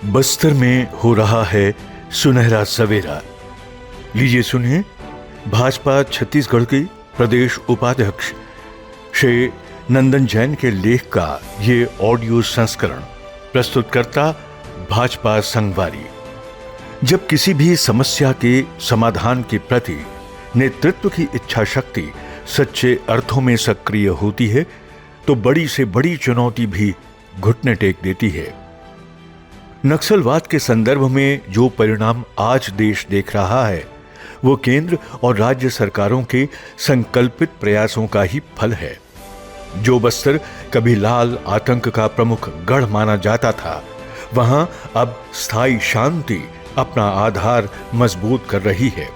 बस्तर में हो रहा है सुनहरा सवेरा। लीजिए सुनिए भाजपा छत्तीसगढ़ के प्रदेश उपाध्यक्ष श्री नंदन जैन के लेख का ये ऑडियो संस्करण। प्रस्तुतकर्ता भाजपा संगवारी। जब किसी भी समस्या के समाधान के प्रति नेतृत्व की इच्छा शक्ति सच्चे अर्थों में सक्रिय होती है तो बड़ी से बड़ी चुनौती भी घुटने टेक देती है। नक्सलवाद के संदर्भ में जो परिणाम आज देश देख रहा है वो केंद्र और राज्य सरकारों के संकल्पित प्रयासों का ही फल है। जो बस्तर कभी लाल आतंक का प्रमुख गढ़ माना जाता था, वहां अब स्थायी शांति अपना आधार मजबूत कर रही है।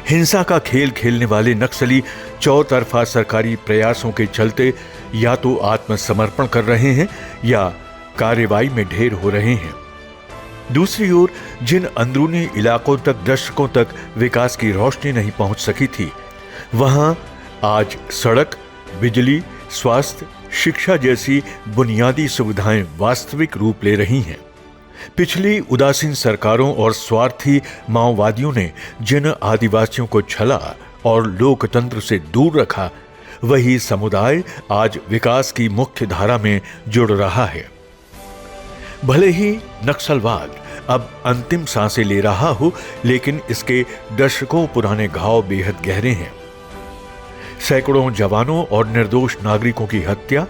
हिंसा का खेल खेलने वाले नक्सली चौतरफा सरकारी प्रयासों के चलते या तो आत्मसमर्पण कर रहे हैं या कार्रवाई में ढेर हो रहे हैं। दूसरी ओर जिन अंदरूनी इलाकों तक दशकों तक विकास की रोशनी नहीं पहुंच सकी थी, वहां आज सड़क, बिजली, स्वास्थ्य, शिक्षा जैसी बुनियादी सुविधाएं वास्तविक रूप ले रही हैं। पिछली उदासीन सरकारों और स्वार्थी माओवादियों ने जिन आदिवासियों को छला और लोकतंत्र से दूर रखा, वही समुदाय आज विकास की मुख्य धारा में जुड़ रहा है। भले ही नक्सलवाद अब अंतिम सांसें ले रहा हो, लेकिन इसके दशकों पुराने घाव बेहद गहरे हैं। सैकड़ों जवानों और निर्दोष नागरिकों की हत्या,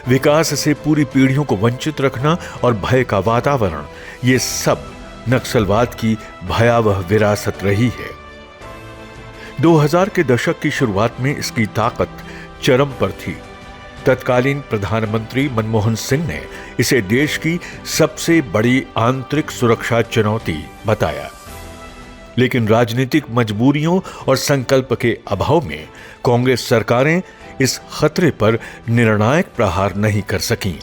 विकास से पूरी पीढ़ियों को वंचित रखना और भय का वातावरण, ये सब नक्सलवाद की भयावह विरासत रही है। 2000 के दशक की शुरुआत में इसकी ताकत चरम पर थी। तत्कालीन प्रधानमंत्री मनमोहन सिंह ने इसे देश की सबसे बड़ी आंतरिक सुरक्षा चुनौती बताया, लेकिन राजनीतिक मजबूरियों और संकल्प के अभाव में कांग्रेस सरकारें इस खतरे पर निर्णायक प्रहार नहीं कर सकीं।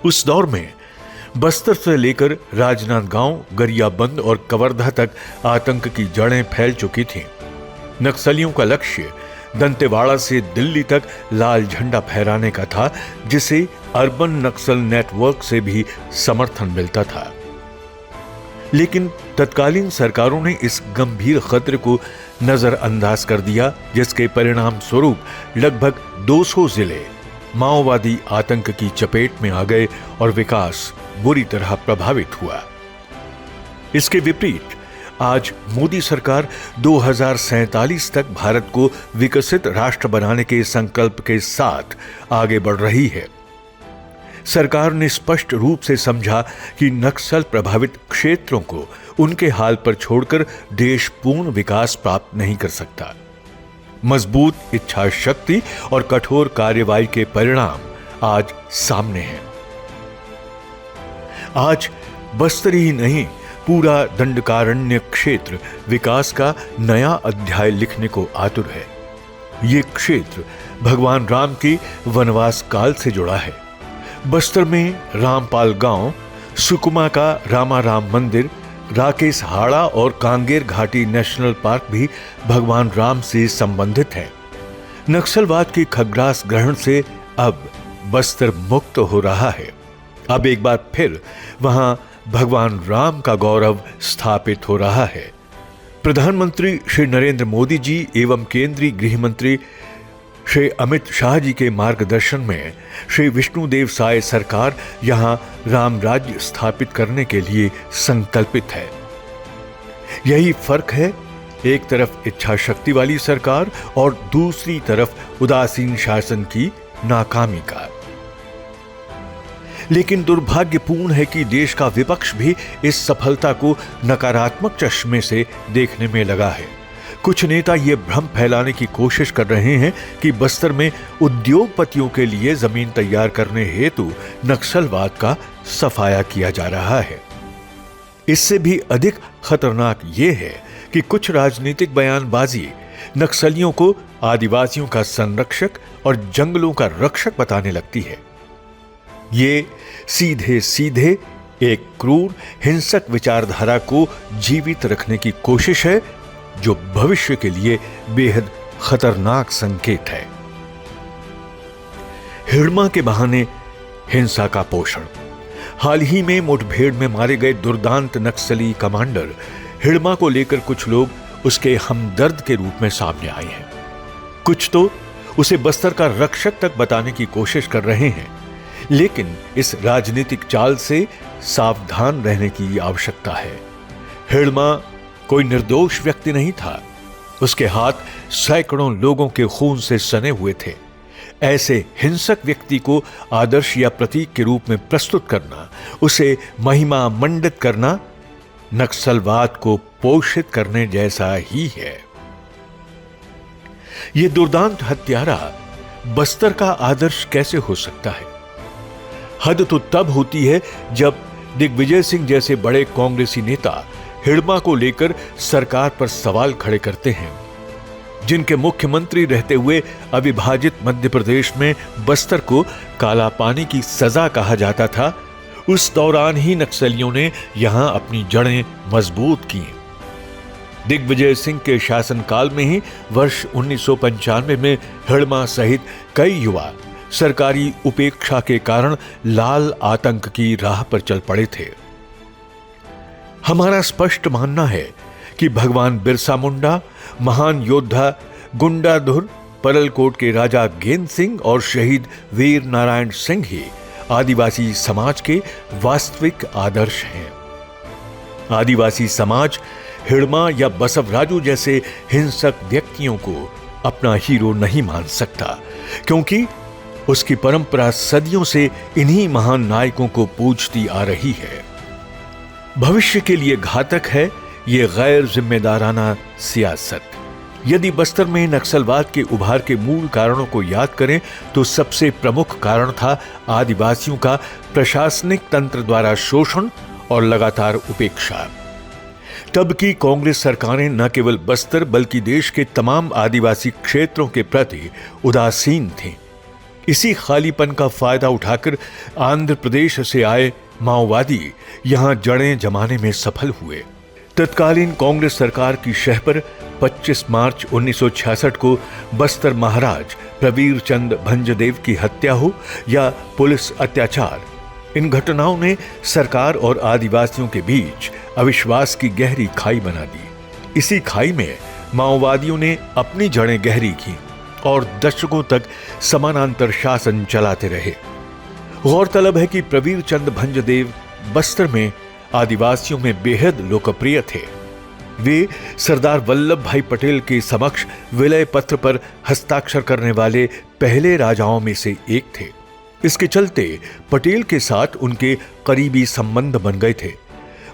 उस दौर में बस्तर से लेकर राजनांदगांव, गरियाबंद और कवर्धा तक आतंक की जड़ें फैल चुकी थीं। नक्सलियों का लक्ष्य दंतेवाड़ा से दिल्ली तक लाल झंडा फहराने का था, जिसे अर्बन नक्सल नेटवर्क से भी समर्थन मिलता था। लेकिन तत्कालीन सरकारों ने इस गंभीर खतरे को नजरअंदाज कर दिया, जिसके परिणाम स्वरूप लगभग 200 जिले माओवादी आतंक की चपेट में आ गए और विकास बुरी तरह प्रभावित हुआ। इसके विपरीत आज मोदी सरकार 2047 तक भारत को विकसित राष्ट्र बनाने के संकल्प के साथ आगे बढ़ रही है। सरकार ने स्पष्ट रूप से समझा कि नक्सल प्रभावित क्षेत्रों को उनके हाल पर छोड़कर देश पूर्ण विकास प्राप्त नहीं कर सकता। मजबूत इच्छा शक्ति और कठोर कार्रवाई के परिणाम आज सामने हैं। आज बस्तर ही नहीं, पूरा दंडकारण्य क्षेत्र विकास का नया अध्याय लिखने को आतुर है। ये क्षेत्र भगवान राम के वनवास काल से जुड़ा है। बस्तर में रामपाल गांव, सुकमा का रामाराम मंदिर, राकेश हाड़ा और कांगेर घाटी नेशनल पार्क भी भगवान राम से संबंधित है। नक्सलवाद के खग्रास ग्रहण से अब बस्तर मुक्त हो रहा है। अब एक बार फिर वहां भगवान राम का गौरव स्थापित हो रहा है। प्रधानमंत्री श्री नरेंद्र मोदी जी एवं केंद्रीय गृह मंत्री श्री अमित शाह जी के मार्गदर्शन में श्री विष्णुदेव साय सरकार यहां राम राज्य स्थापित करने के लिए संकल्पित है। यही फर्क है, एक तरफ इच्छा शक्ति वाली सरकार और दूसरी तरफ उदासीन शासन की नाकामी का। लेकिन दुर्भाग्यपूर्ण है कि देश का विपक्ष भी इस सफलता को नकारात्मक चश्मे से देखने में लगा है। कुछ नेता ये भ्रम फैलाने की कोशिश कर रहे हैं कि बस्तर में उद्योगपतियों के लिए जमीन तैयार करने हेतु नक्सलवाद का सफाया किया जा रहा है। इससे भी अधिक खतरनाक ये है कि कुछ राजनीतिक बयानबाजी नक्सलियों को आदिवासियों का संरक्षक और जंगलों का रक्षक बताने लगती है। ये सीधे सीधे एक क्रूर हिंसक विचारधारा को जीवित रखने की कोशिश है, जो भविष्य के लिए बेहद खतरनाक संकेत है। हिड़मा के बहाने हिंसा का पोषण। हाल ही में मुठभेड़ में मारे गए दुर्दांत नक्सली कमांडर हिड़मा को लेकर कुछ लोग उसके हमदर्द के रूप में सामने आए हैं। कुछ तो उसे बस्तर का रक्षक तक बताने की कोशिश कर रहे हैं, लेकिन इस राजनीतिक चाल से सावधान रहने की आवश्यकता है। हिड़मा कोई निर्दोष व्यक्ति नहीं था। उसके हाथ सैकड़ों लोगों के खून से सने हुए थे। ऐसे हिंसक व्यक्ति को आदर्श या प्रतीक के रूप में प्रस्तुत करना, उसे महिमा मंडित करना, नक्सलवाद को पोषित करने जैसा ही है। यह दुर्दांत हत्यारा बस्तर का आदर्श कैसे हो सकता है? हद तो तब होती है जब दिग्विजय सिंह जैसे बड़े कांग्रेसी नेता हिड़मा को लेकर सरकार पर सवाल खड़े करते हैं। जिनके मुख्यमंत्री रहते हुए अविभाजित मध्य प्रदेश में बस्तर को काला पानी की सजा कहा जाता था, उस दौरान ही नक्सलियों ने यहां अपनी जड़ें मजबूत की। दिग्विजय सिंह के शासनकाल में ही वर्ष 1995 में हिड़मा सहित कई युवा सरकारी उपेक्षा के कारण लाल आतंक की राह पर चल पड़े थे। हमारा स्पष्ट मानना है कि भगवान बिरसा मुंडा, महान योद्धा गुंडाधुर, परलकोट के राजा गेंद सिंह और शहीद वीर नारायण सिंह ही आदिवासी समाज के वास्तविक आदर्श हैं। आदिवासी समाज हिड़मा या बसवराजू जैसे हिंसक व्यक्तियों को अपना हीरो नहीं मान सकता, क्योंकि उसकी परंपरा सदियों से इन्हीं महान नायकों को पूजती आ रही है। भविष्य के लिए घातक है ये गैर जिम्मेदाराना सियासत। यदि बस्तर में नक्सलवाद के उभार के मूल कारणों को याद करें तो सबसे प्रमुख कारण था आदिवासियों का प्रशासनिक तंत्र द्वारा शोषण और लगातार उपेक्षा। तब की कांग्रेस सरकारें न केवल बस्तर बल्कि देश के तमाम आदिवासी क्षेत्रों के प्रति उदासीन थीं। इसी खालीपन का फायदा उठाकर आंध्र प्रदेश से आए माओवादी यहां जड़ें जमाने में सफल हुए। तत्कालीन कांग्रेस सरकार की शह पर 25 मार्च 1966 को बस्तर महाराज प्रवीर चंद भंजदेव की हत्या हो या पुलिस अत्याचार, इन घटनाओं ने सरकार और आदिवासियों के बीच अविश्वास की गहरी खाई बना दी। इसी खाई में माओवादियों ने अपनी जड़ें गहरी की और दशकों तक समानांतर शासन चलाते रहे। गौरतलब है कि प्रवीर चंद भंजदेव बस्तर में आदिवासियों में बेहद लोकप्रिय थे। वे सरदार वल्लभ भाई पटेल के समक्ष विलय पत्र पर हस्ताक्षर करने वाले पहले राजाओं में से एक थे। इसके चलते पटेल के साथ उनके करीबी संबंध बन गए थे।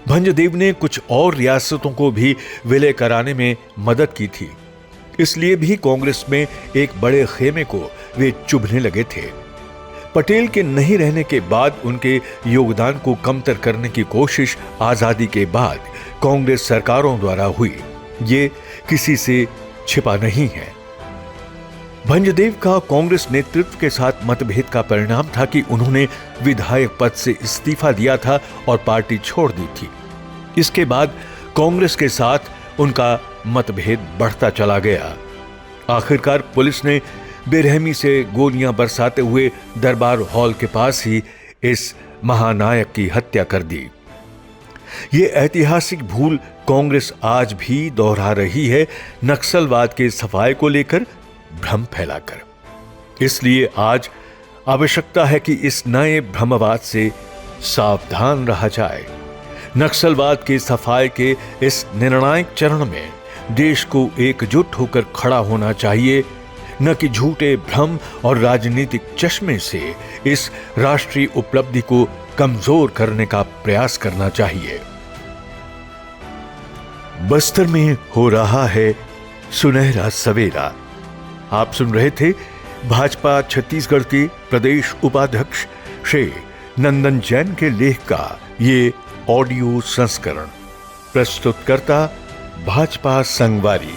भंजदेव ने कुछ और रियासतों को भी विलय कराने में मदद की थी, इसलिए भी कांग्रेस में एक बड़े खेमे को वे चुभने लगे थे। पटेल के नहीं रहने के बाद उनके योगदान को कमतर करने की कोशिश आजादी के बाद कांग्रेस सरकारों द्वारा हुई, ये किसी से छिपा नहीं है। भंजदेव का कांग्रेस नेतृत्व के साथ मतभेद का परिणाम था कि उन्होंने विधायक पद से इस्तीफा दिया था और पार्टी छोड़ दी थी। इसके बाद कांग्रेस के साथ उनका मतभेद बढ़ता चला गया। आखिरकार पुलिस ने बेरहमी से गोलियां बरसाते हुए दरबार हॉल के पास ही इस महानायक की हत्या कर दी। ये ऐतिहासिक भूल कांग्रेस आज भी दोहरा रही है, नक्सलवाद के सफाए को लेकर भ्रम फैलाकर। इसलिए आज आवश्यकता है कि इस नए भ्रमवाद से सावधान रहा जाए। नक्सलवाद के सफाए के इस निर्णायक चरण में देश को एकजुट होकर खड़ा होना चाहिए, न कि झूठे भ्रम और राजनीतिक चश्मे से इस राष्ट्रीय उपलब्धि को कमजोर करने का प्रयास करना चाहिए। बस्तर में हो रहा है सुनहरा सवेरा। आप सुन रहे थे भाजपा छत्तीसगढ़ के प्रदेश उपाध्यक्ष श्री नंदन जैन के लेख का ये ऑडियो संस्करण। प्रस्तुतकर्ता भाजपा संगवारी।